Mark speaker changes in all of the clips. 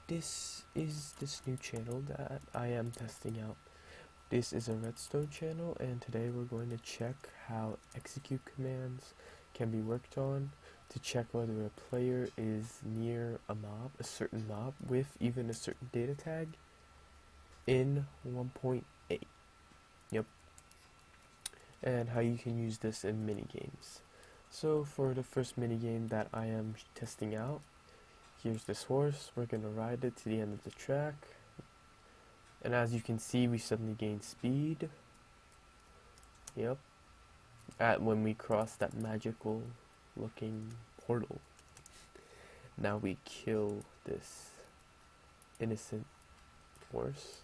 Speaker 1: this is this new channel that I am testing out. This is a redstone channel, and today we're going to check how execute commands can be worked on to check whether a player is near a certain mob with even a certain data tag in 1.8. Yep. And how you can use this in minigames. So for the first minigame that I am testing out, here's this horse. We're going to ride it to the end of the track. And as you can see, we suddenly gain speed. Yep. When we cross that magical looking portal. Now we kill this innocent horse.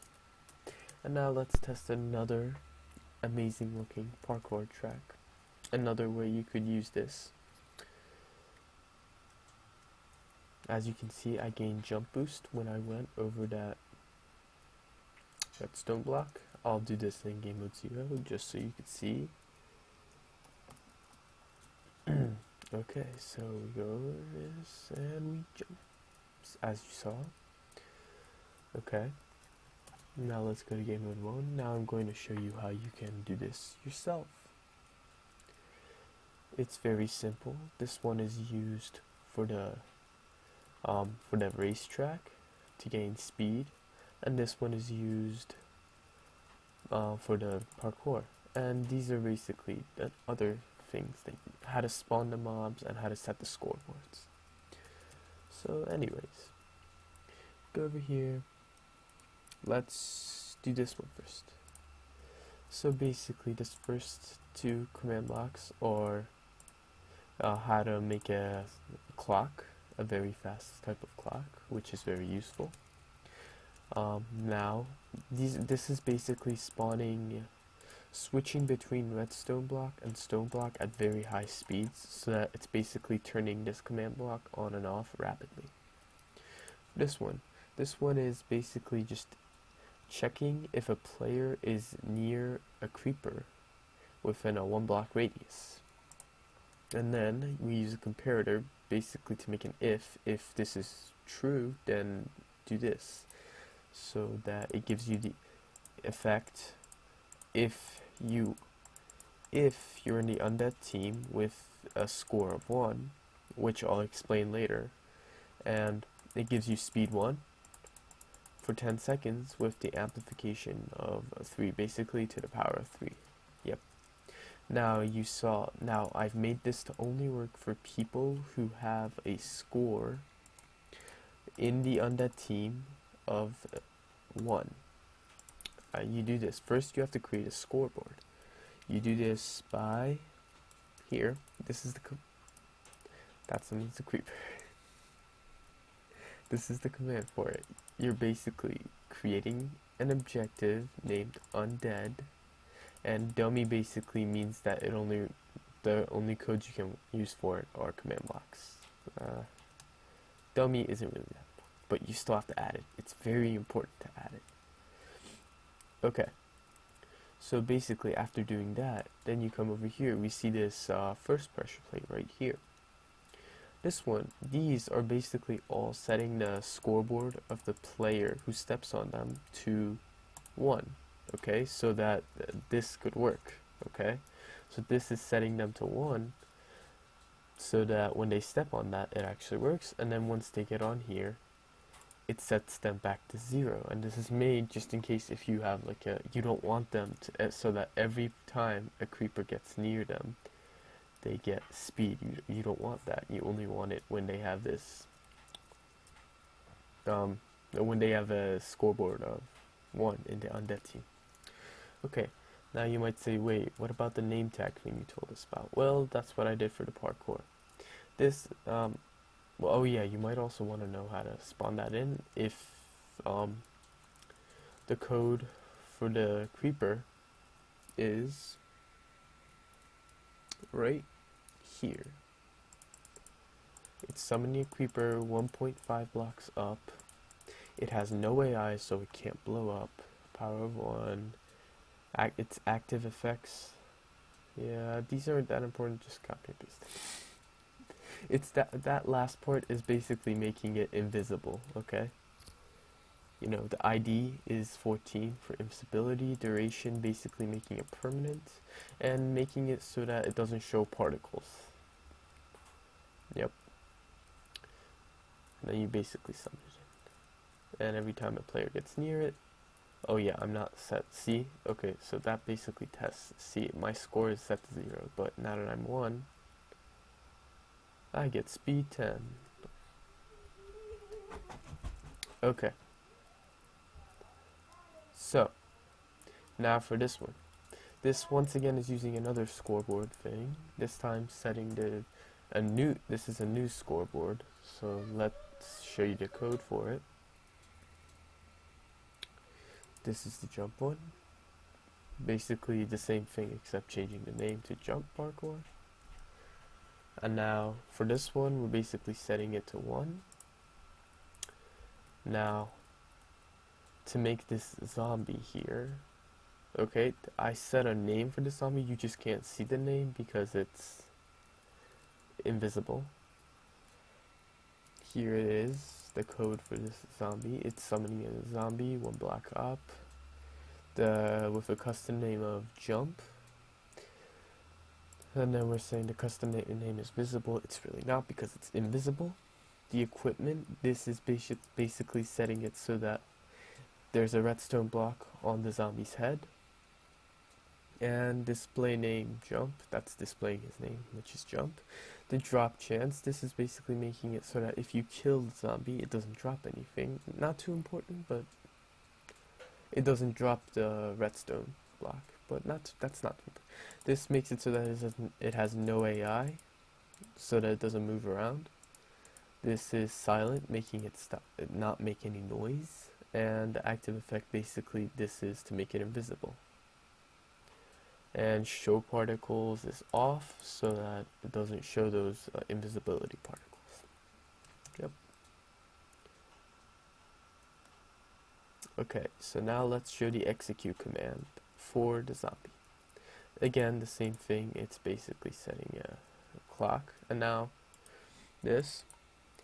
Speaker 1: And now let's test another amazing looking parkour track. Another way you could use this. As you can see, I gained jump boost when I went over that stone block. I'll do this in game mode 0 just so you can see. Okay, so we go over this and we jump, as you saw. Okay, now let's go to game mode 1. Now I'm going to show you how you can do this yourself. It's very simple. This one is used for the racetrack to gain speed, and this one is used for the parkour. And these are basically the other things, like how to spawn the mobs and how to set the scoreboards. So anyways, go over here. Let's do this one first. So basically this first two command blocks are how to make a clock, a very fast type of clock, which is very useful. Now this is basically switching between redstone block and stone block at very high speeds, so that it's basically turning this command block on and off rapidly. This one is basically just checking if a player is near a creeper within a 1 block radius. And then we use a comparator basically to make an if this is true, then do this, so that it gives you the effect if you're in the undead team with a score of 1, which I'll explain later, and it gives you speed 1 for 10 seconds with the amplification of 3, basically to the power of 3. Yep. Now I've made this to only work for people who have a score in the undead team of 1. You do this. First you have to create a scoreboard. You do this by here. This is the it's a creeper. This is the command for it. You're basically creating an objective named Undead, and dummy basically means that the only codes you can use for it are command blocks. Dummy isn't really that, but you still have to add it. It's very important to add it. Okay, so basically after doing that, then you come over here. We see this first pressure plate right here. These are basically all setting the scoreboard of the player who steps on them to 1. Okay, so that this could work. Okay, so this is setting them to 1 so that when they step on that, it actually works. And then once they get on here, it sets them back to 0. And this is made just in case if you have you don't want them to, so that every time a creeper gets near them, they get speed. You don't want that. You only want it when they have this when they have a scoreboard of 1 in the undead team. Okay, now you might say, wait, what about the name tag thing you told us about? Well, that's what I did for the parkour. This well, oh yeah, you might also want to know how to spawn that in. If the code for the creeper is right here. It's summoning a creeper 1.5 blocks up. It has no AI, so it can't blow up. Power of 1. It's ActiveEffects. Yeah, these aren't that important, just copy and paste. It's that last part is basically making it invisible, okay? you know, the ID is 14 for invincibility, duration basically making it permanent, and making it so that it doesn't show particles. Yep. And then you basically summon it. And every time a player gets near it, oh yeah, I'm not set. See? Okay, so that basically tests. See, my score is set to 0, but now that I'm 1, I get speed 10. Okay. So, now for this one. This once again is using another scoreboard thing. This time setting this is a new scoreboard. So let's show you the code for it. This is the jump one. Basically the same thing except changing the name to JumpParkour. And now for this one we're basically setting it to 1. Now to make this zombie here, okay, I set a name for the zombie. You just can't see the name because it's invisible. Here it is, the code for this zombie. It's summoning a zombie, 1 block up, with a custom name of Jump. And then we're saying the custom name is visible. It's really not because it's invisible. The equipment, this is basically setting it so that there's a redstone block on the zombie's head. And display name Jump, that's displaying his name, which is Jump. The drop chance, this is basically making it so that if you kill the zombie, it doesn't drop anything. Not too important, but it doesn't drop the redstone block. But that's not important. This makes it so that it has no AI, so that it doesn't move around. This is silent, making it not make any noise. And the active effect, basically this is to make it invisible. And ShowParticles is off so that it doesn't show those invisibility particles. Yep. Okay, so now let's show the execute command for the zombie. Again, the same thing, it's basically setting a clock. And now this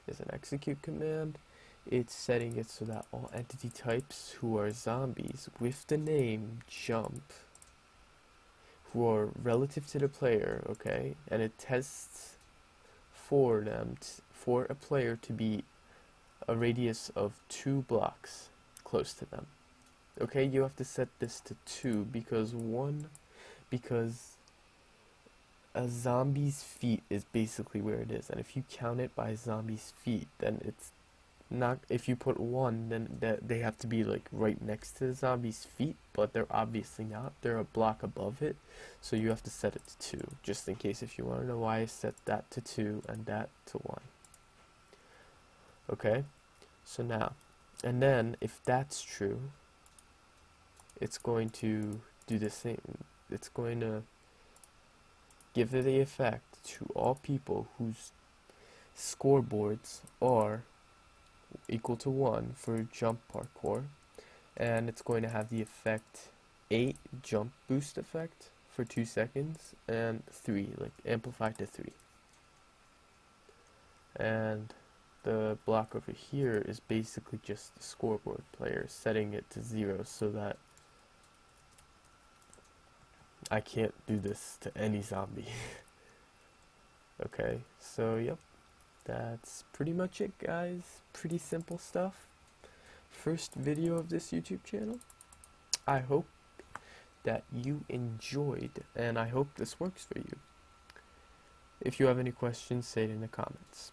Speaker 1: is an execute command. It's setting it so that all entity types who are zombies with the name Jump, who are relative to the player, okay, and it tests for them for a player to be a radius of 2 blocks close to them. Okay, you have to set this to 2 because a zombie's feet is basically where it is, and if you count it by zombie's feet, then it's not. If you put 1, then they have to be like right next to the zombie's feet, but they're obviously not. They're a block above it, so you have to set it to 2, just in case if you want to know why I set that to 2 and that to 1. Okay, so now, and then if that's true, it's going to do the same. It's going to give the effect to all people whose scoreboards are equal to 1 for JumpParkour, and it's going to have the effect 8 jump boost effect for 2 seconds and 3, like amplify to 3. And the block over here is basically just the scoreboard player setting it to 0 so that I can't do this to any zombie. Okay, so yep, that's pretty much it, guys. Pretty simple stuff. First video of this YouTube channel. I hope that you enjoyed, and I hope this works for you. If you have any questions, say it in the comments.